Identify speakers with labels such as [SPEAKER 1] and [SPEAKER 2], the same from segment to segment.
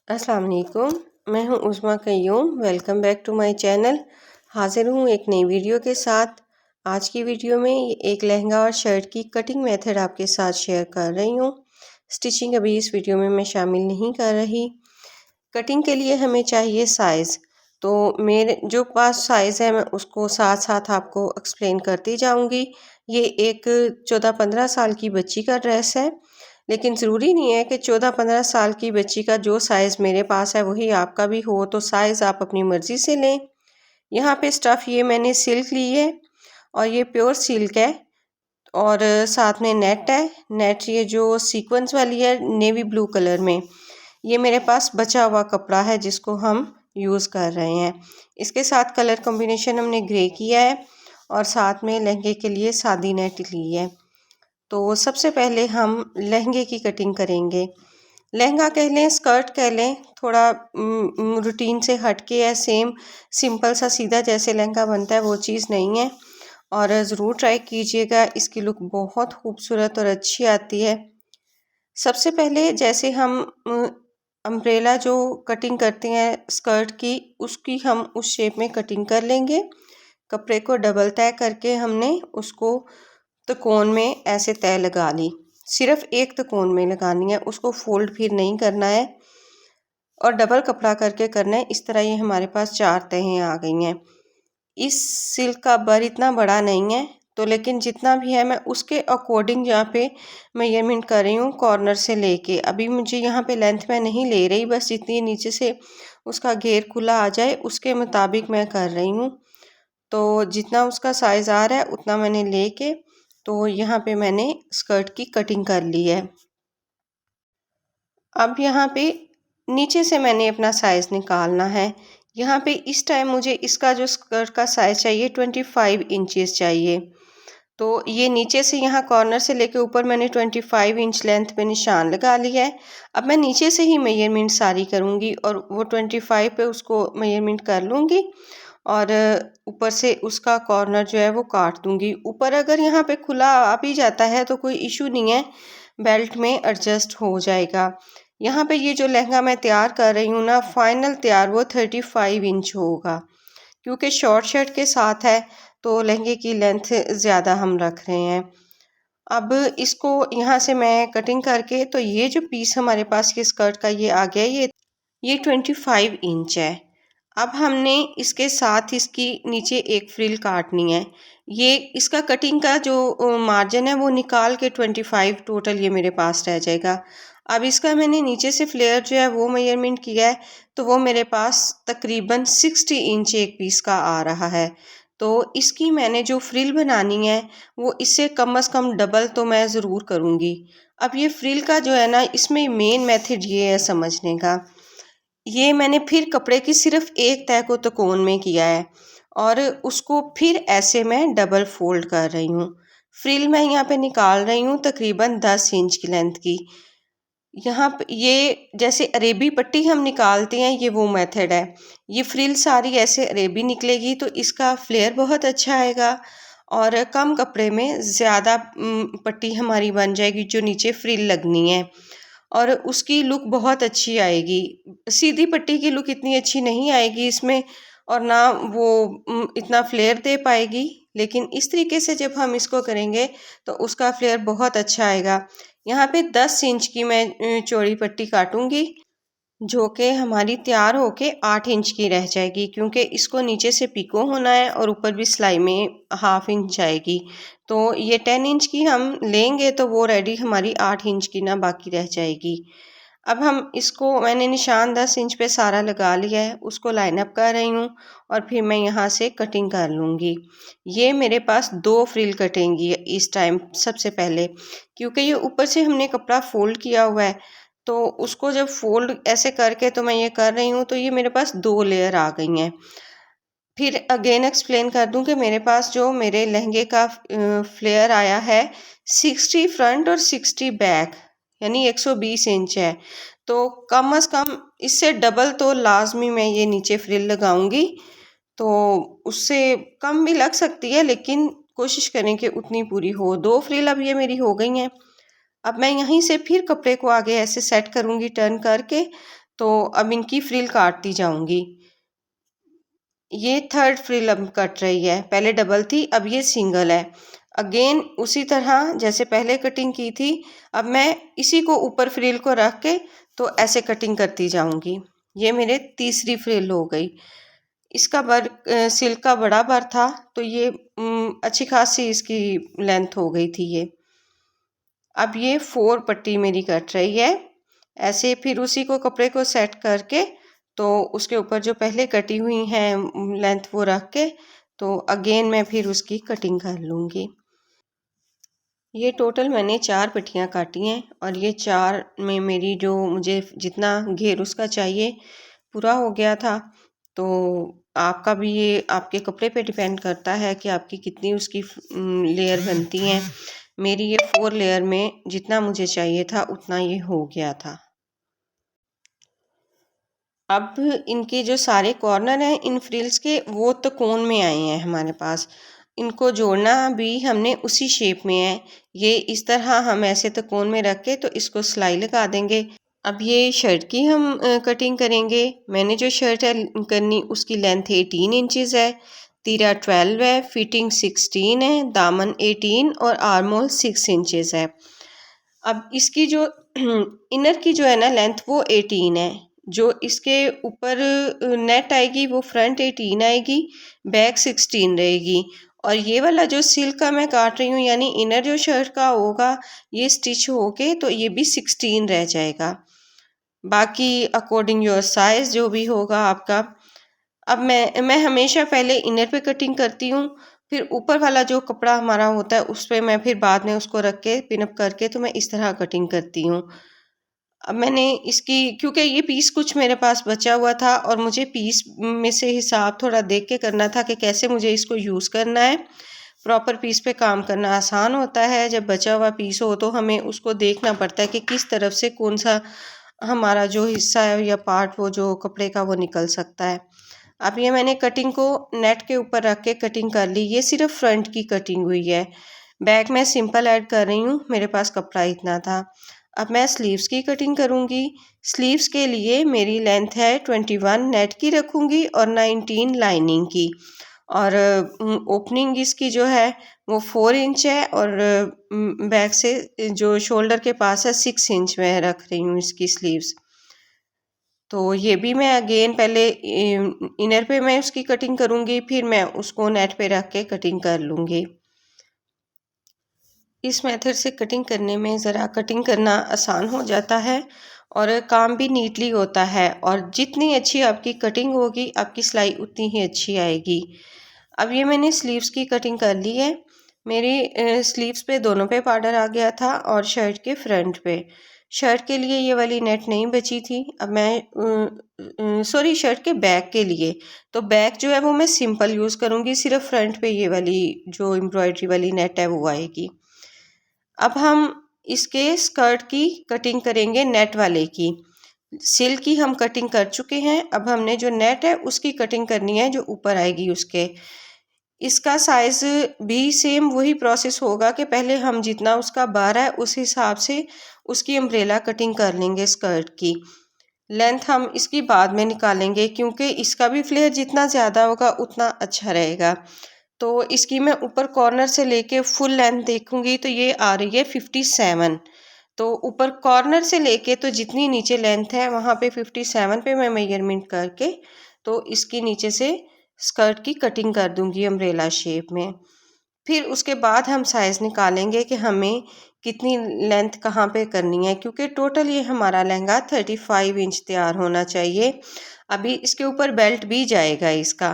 [SPEAKER 1] अस्सलाम वालेकुम। मैं हूं Usma Qayyum. Welcome back to my channel. हाजिर हूं एक नई वीडियो के साथ। आज की वीडियो में एक लहंगा और शर्ट की कटिंग मेथड आपके साथ शेयर कर रही हूं। स्टिचिंग अभी इस वीडियो में मैं शामिल नहीं कर रही। कटिंग के लिए हमें चाहिए साइज़। तो मेरे जो पास साइज़ है मैं उसको साथ साथ आपको एक्सप्लेन करती जाऊंगी। ये एक 14-15 साल की बच्ची का ड्रेस है, लेकिन ज़रूरी नहीं है कि 14-15 साल की बच्ची का जो साइज़ मेरे पास है वही आपका भी हो। तो साइज़ आप अपनी मर्ज़ी से लें। यहाँ पे स्टफ़ ये मैंने सिल्क ली है और ये प्योर सिल्क है और साथ में नेट है। नेट ये जो सीक्वेंस वाली है नेवी ब्लू कलर में, ये मेरे पास बचा हुआ कपड़ा है जिसको हम यूज़ कर रहे हैं। इसके साथ कलर कॉम्बिनेशन हमने ग्रे किया है और साथ में लहंगे के लिए सादी नेट ली है। तो सबसे पहले हम लहंगे की कटिंग करेंगे। लहंगा कह लें, स्कर्ट कह लें, थोड़ा रूटीन से हटके है। सेम सिंपल सा सीधा जैसे लहंगा बनता है वो चीज़ नहीं है और ज़रूर ट्राई कीजिएगा। इसकी लुक बहुत खूबसूरत और अच्छी आती है। सबसे पहले जैसे हम अम्ब्रेला जो कटिंग करते हैं स्कर्ट की, उसकी हम उस शेप में कटिंग कर लेंगे। कपड़े को डबल तय करके हमने उसको त्रिकोण में ऐसे तय लगा ली। सिर्फ एक त्रिकोण में लगानी है, उसको फोल्ड फिर नहीं करना है और डबल कपड़ा करके करना है। इस तरह ये हमारे पास 4 तहें आ गई हैं। इस सिल्क का बर इतना बड़ा नहीं है, तो लेकिन जितना भी है मैं उसके अकॉर्डिंग यहाँ पे मेजरमेंट कर रही हूँ कॉर्नर से लेके। अभी मुझे यहाँ पे लेंथ मैं नहीं ले रही, बस जितनी नीचे से उसका घेर खुला आ जाए उसके मुताबिक मैं कर रही हूँ। तो जितना उसका साइज़ आ रहा है उतना मैंने लेके तो यहाँ पे मैंने स्कर्ट की कटिंग कर ली है। अब यहाँ पे नीचे से मैंने अपना साइज़ निकालना है। यहाँ पे इस टाइम मुझे इसका जो स्कर्ट का साइज़ चाहिए 25 इंचेस चाहिए। तो ये नीचे से यहाँ कॉर्नर से लेके ऊपर मैंने 25 इंच लेंथ पे निशान लगा लिया है। अब मैं नीचे से ही मेजरमेंट सारी करूँगी और वो 25 पे उसको मेजरमेंट कर लूँगी और ऊपर से उसका कॉर्नर जो है वो काट दूँगी। ऊपर अगर यहाँ पे खुला आ भी जाता है तो कोई इशू नहीं है, बेल्ट में एडजस्ट हो जाएगा। यहाँ पे ये जो लहंगा मैं तैयार कर रही हूँ ना, फाइनल तैयार वो 35 इंच होगा, क्योंकि शॉर्ट शर्ट के साथ है तो लहंगे की लेंथ ज़्यादा हम रख रहे हैं। अब इसको यहाँ से मैं कटिंग करके, तो ये जो पीस हमारे पास ये स्कर्ट का ये आ गया, ये 25 इंच है। अब हमने इसके साथ इसकी नीचे एक फ्रिल काटनी है। ये इसका कटिंग का जो मार्जिन है वो निकाल के 25 टोटल ये मेरे पास रह जाएगा। अब इसका मैंने नीचे से फ्लेयर जो है वो मेजरमेंट किया है, तो वो मेरे पास तकरीबन 60 इंच एक पीस का आ रहा है। तो इसकी मैंने जो फ्रिल बनानी है वो इससे कम से कम डबल तो मैं ज़रूर करूँगी। अब ये फ्रिल का जो है ना, इसमें मेन मेथड ये है समझने का। ये मैंने फिर कपड़े की सिर्फ एक तह को त्रिकोण में किया है और उसको फिर ऐसे मैं डबल फोल्ड कर रही हूँ। फ्रिल मैं यहाँ पे निकाल रही हूँ तकरीबन 10 इंच की लेंथ की। यहाँ पे ये जैसे अरेबी पट्टी हम निकालते हैं, ये वो मेथड है। ये फ्रिल सारी ऐसे अरेबी निकलेगी तो इसका फ्लेयर बहुत अच्छा आएगा और कम कपड़े में ज़्यादा पट्टी हमारी बन जाएगी जो नीचे फ्रिल लगनी है और उसकी लुक बहुत अच्छी आएगी। सीधी पट्टी की लुक इतनी अच्छी नहीं आएगी इसमें और ना वो इतना फ्लेयर दे पाएगी, लेकिन इस तरीके से जब हम इसको करेंगे तो उसका फ्लेयर बहुत अच्छा आएगा। यहाँ पे 10 इंच की मैं चौड़ी पट्टी काटूंगी, जो कि हमारी तैयार होके 8 इंच की रह जाएगी, क्योंकि इसको नीचे से पिको होना है और ऊपर भी सिलाई में हाफ इंच आएगी। तो ये 10 इंच की हम लेंगे तो वो रेडी हमारी 8 इंच की ना बाकी रह जाएगी। अब हम इसको, मैंने निशान 10 इंच पे सारा लगा लिया है, उसको लाइन अप कर रही हूँ और फिर मैं यहाँ से कटिंग कर लूँगी। ये मेरे पास 2 फ्रिल कटेंगी इस टाइम सबसे पहले, क्योंकि ये ऊपर से हमने कपड़ा फोल्ड किया हुआ है तो उसको जब फोल्ड ऐसे करके तो मैं ये कर रही हूँ तो ये मेरे पास 2 लेयर आ गई हैं। फिर अगेन एक्सप्लेन कर दूं कि मेरे पास जो मेरे लहंगे का फ्लेयर आया है 60 फ्रंट और 60 बैक, यानी 120 इंच है। तो कम से कम इससे डबल तो लाजमी मैं ये नीचे फ्रिल लगाऊंगी। तो उससे कम भी लग सकती है लेकिन कोशिश करें कि उतनी पूरी हो। 2 फ्रिल अब ये मेरी हो गई हैं। अब मैं यहीं से फिर कपड़े को आगे ऐसे सेट करूंगी टर्न करके, तो अब इनकी फ्रिल काटती जाऊंगी। ये थर्ड फ्रिल अब कट रही है, पहले डबल थी अब ये सिंगल है। अगेन उसी तरह जैसे पहले कटिंग की थी, अब मैं इसी को ऊपर फ्रिल को रख के तो ऐसे कटिंग करती जाऊंगी। ये मेरे तीसरी फ्रिल हो गई। इसका सिल्क का बड़ा बर था तो ये अच्छी खासी इसकी लेंथ हो गई थी ये। अब ये 4 पट्टी मेरी कट रही है ऐसे। फिर उसी को कपड़े को सेट करके तो उसके ऊपर जो पहले कटी हुई हैं लेंथ वो रख के तो अगेन मैं फिर उसकी कटिंग कर लूँगी। ये टोटल मैंने 4 पट्टियाँ काटी हैं और ये 4 में मेरी जो मुझे जितना घेर उसका चाहिए पूरा हो गया था। तो आपका भी ये आपके कपड़े पे डिपेंड करता है कि आपकी कितनी उसकी लेयर बनती हैं। मेरी ये 4 लेयर में जितना मुझे चाहिए था उतना ये हो गया था। अब इनके जो सारे कॉर्नर हैं इन फ्रिल्स के वो तो कोन में आए हैं हमारे पास। इनको जोड़ना भी हमने उसी शेप में है। ये इस तरह हम ऐसे तो कोन में रख के तो इसको सिलाई लगा देंगे। अब ये शर्ट की हम कटिंग करेंगे। मैंने जो शर्ट है करनी उसकी लेंथ 18 इंचज़ है, तीरा 12 है, फिटिंग 16 है, दामन 18 और आर्म होल 6 इंचज़ है। अब इसकी जो इनर की जो है ना लेंथ वो 18 है। जो इसके ऊपर नेट आएगी वो फ्रंट 18 आएगी, बैक 16 रहेगी। और ये वाला जो सिल्क का मैं काट रही हूँ यानी इनर जो शर्ट का होगा ये स्टिच होके तो ये भी 16 रह जाएगा। बाकी अकॉर्डिंग योर साइज़ जो भी होगा आपका। अब मैं हमेशा पहले इनर पे कटिंग करती हूँ, फिर ऊपर वाला जो कपड़ा हमारा होता है उस पे मैं फिर बाद में उसको रख के पिन अप करके तो मैं इस तरह कटिंग करती हूँ। अब मैंने इसकी क्योंकि ये पीस कुछ मेरे पास बचा हुआ था और मुझे पीस में से हिसाब थोड़ा देख के करना था कि कैसे मुझे इसको यूज़ करना है। प्रॉपर पीस पे काम करना आसान होता है, जब बचा हुआ पीस हो तो हमें उसको देखना पड़ता है कि किस तरफ से कौन सा हमारा जो हिस्सा है या पार्ट वो जो कपड़े का वो निकल सकता है। अब ये मैंने कटिंग को नेट के ऊपर रख के कटिंग कर ली। ये सिर्फ फ्रंट की कटिंग हुई है, बैक मैं सिंपल ऐड कर रही हूँ, मेरे पास कपड़ा इतना था। अब मैं स्लीव्स की कटिंग करूँगी। स्लीव्स के लिए मेरी लेंथ है 21 नेट की रखूँगी और 19 लाइनिंग की। और ओपनिंग इसकी जो है वो 4 इंच है और बैक से जो शोल्डर के पास है 6 इंच में रख रही हूँ इसकी स्लीव्स। तो ये भी मैं अगेन पहले इनर पे मैं उसकी कटिंग करूँगी, फिर मैं उसको नेट पे रख के कटिंग कर लूँगी। इस मेथड से कटिंग करने में ज़रा कटिंग करना आसान हो जाता है और काम भी नीटली होता है और जितनी अच्छी आपकी कटिंग होगी आपकी सिलाई उतनी ही अच्छी आएगी। अब ये मैंने स्लीव्स की कटिंग कर ली है। मेरी स्लीव्स पे दोनों पे बॉर्डर आ गया था और शर्ट के फ्रंट पे। शर्ट के लिए ये वाली नेट नहीं बची थी। अब मैं सॉरी शर्ट के बैक के लिए तो बैक जो है वो मैं सिंपल यूज़ करूँगी, सिर्फ फ्रंट पे ये वाली जो एम्ब्रॉयडरी वाली नेट है वो आएगी। अब हम इसके स्कर्ट की कटिंग करेंगे नेट वाले की। सिल्क की हम कटिंग कर चुके हैं, अब हमने जो नेट है उसकी कटिंग करनी है जो ऊपर आएगी उसके। इसका साइज़ भी सेम वही प्रोसेस होगा कि पहले हम जितना उसका बार है उस हिसाब से उसकी अम्ब्रेला कटिंग कर लेंगे स्कर्ट की। लेंथ हम इसकी बाद में निकालेंगे क्योंकि इसका भी फ्लेयर जितना ज़्यादा होगा उतना अच्छा रहेगा। तो इसकी मैं ऊपर कॉर्नर से लेके फुल लेंथ देखूंगी तो ये आ रही है 57। तो ऊपर कॉर्नर से लेके तो जितनी नीचे लेंथ है वहाँ पे 57 पे मैं मेजरमेंट करके तो इसकी नीचे से स्कर्ट की कटिंग कर दूंगी अम्ब्रेला शेप में। फिर उसके बाद हम साइज़ निकालेंगे कि हमें कितनी लेंथ कहाँ पे करनी है, क्योंकि टोटल ये हमारा लहंगा 35 इंच तैयार होना चाहिए। अभी इसके ऊपर बेल्ट भी जाएगा इसका,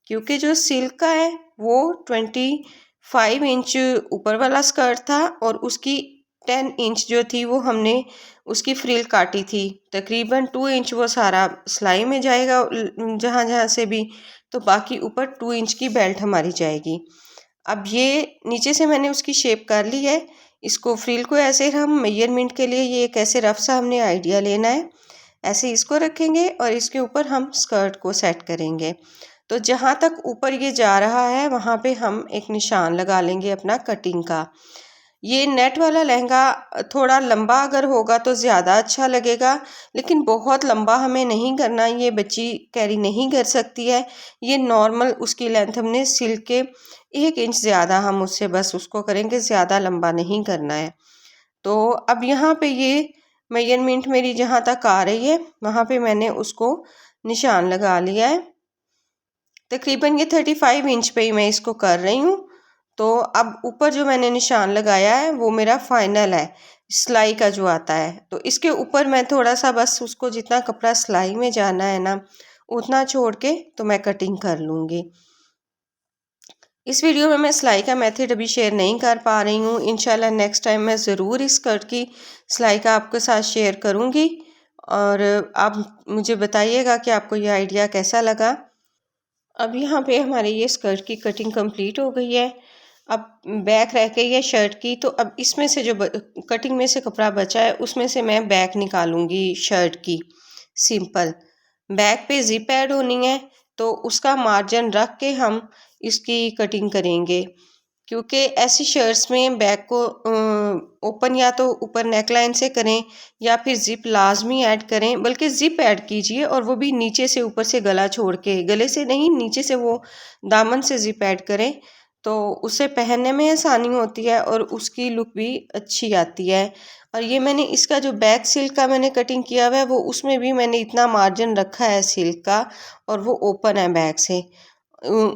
[SPEAKER 1] क्योंकि जो सिल्क का है वो 25 इंच ऊपर वाला स्कर्ट था और उसकी 10 इंच जो थी वो हमने उसकी फ्रिल काटी थी। तकरीबन 2 इंच वो सारा सिलाई में जाएगा जहाँ जहाँ से भी, तो बाकी ऊपर 2 इंच की बेल्ट हमारी जाएगी। अब ये नीचे से मैंने उसकी शेप कर ली है। इसको फ्रिल को ऐसे हम मेजरमेंट के लिए ये एक ऐसे रफ सा हमने आइडिया लेना है, ऐसे इसको रखेंगे और इसके ऊपर हम स्कर्ट को सेट करेंगे। तो जहाँ तक ऊपर ये जा रहा है वहाँ पे हम एक निशान लगा लेंगे अपना कटिंग का। ये नेट वाला लहंगा थोड़ा लंबा अगर होगा तो ज़्यादा अच्छा लगेगा, लेकिन बहुत लंबा हमें नहीं करना, ये बच्ची कैरी नहीं कर सकती है। ये नॉर्मल उसकी लेंथ हमने सिल के 1 इंच ज़्यादा हम उससे बस उसको करेंगे, ज़्यादा लंबा नहीं करना है। तो अब यहाँ पे ये मेजरमेंट मेरी जहाँ तक आ रही है वहाँ पे मैंने उसको निशान लगा लिया है। तकरीबन ये 35 इंच पे ही मैं इसको कर रही हूँ। तो अब ऊपर जो मैंने निशान लगाया है वो मेरा फाइनल है सिलाई का जो आता है। तो इसके ऊपर मैं थोड़ा सा बस उसको जितना कपड़ा सिलाई में जाना है ना उतना छोड़ के तो मैं कटिंग कर लूँगी। इस वीडियो में मैं सिलाई का मेथड अभी शेयर नहीं कर पा रही हूँ। इंशाल्लाह नेक्स्ट टाइम मैं ज़रूर इस स्कर्ट की सिलाई का आपके साथ शेयर करूँगी और आप मुझे बताइएगा कि आपको ये आइडिया कैसा लगा। अब यहाँ पे हमारे ये स्कर्ट की कटिंग कंप्लीट हो गई है। अब बैक रह गई है शर्ट की, तो अब इसमें से जो कटिंग में से कपड़ा बचा है उसमें से मैं बैक निकालूंगी शर्ट की। सिंपल बैक पे जिप ऐड होनी है तो उसका मार्जिन रख के हम इसकी कटिंग करेंगे, क्योंकि ऐसी शर्ट्स में बैक को ओपन या तो ऊपर नेक लाइन से करें या फिर ज़िप लाजमी ऐड करें, बल्कि ज़िप ऐड कीजिए और वो भी नीचे से ऊपर से गला छोड़ के, गले से नहीं नीचे से वो दामन से ज़िप ऐड करें तो उसे पहनने में आसानी होती है और उसकी लुक भी अच्छी आती है। और ये मैंने इसका जो बैक सिल्क का मैंने कटिंग किया हुआ है वो उसमें भी मैंने इतना मार्जिन रखा है सिल्क का और वो ओपन है बैक से।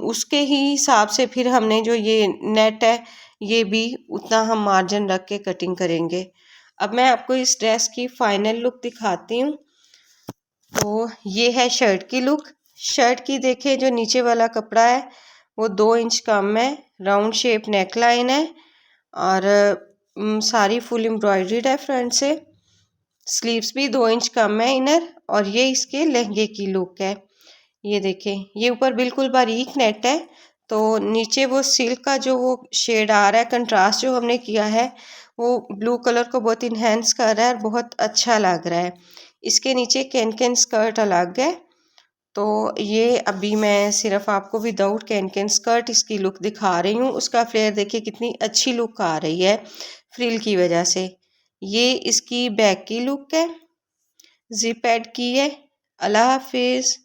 [SPEAKER 1] उसके ही हिसाब से फिर हमने जो ये नेट है ये भी उतना हम मार्जिन रख के कटिंग करेंगे। अब मैं आपको इस ड्रेस की फाइनल लुक दिखाती हूँ। तो ये है शर्ट की लुक। शर्ट की देखिए जो नीचे वाला कपड़ा है वो 2 इंच कम है, राउंड शेप नेक लाइन है और सारी फुल एम्ब्रॉयडर्ड है फ्रंट से। स्लीव्स भी 2 इंच कम है इनर, और ये इसके लहंगे की लुक है। ये देखें ये ऊपर बिल्कुल बारीक नेट है, तो नीचे वो सिल्क का जो वो शेड आ रहा है, कंट्रास्ट जो हमने किया है वो ब्लू कलर को बहुत इन्हेंस कर रहा है और बहुत अच्छा लग रहा है। इसके नीचे कैन कैन स्कर्ट अलग है। तो ये अभी मैं सिर्फ आपको विदाउट कैन कैन स्कर्ट इसकी लुक दिखा रही हूँ। उसका फ्लेयर देखिए कितनी अच्छी लुक आ रही है फ्रिल की वजह से। ये इसकी बैक की लुक है, जिप ऐड की है। अल्लाह हाफिज़।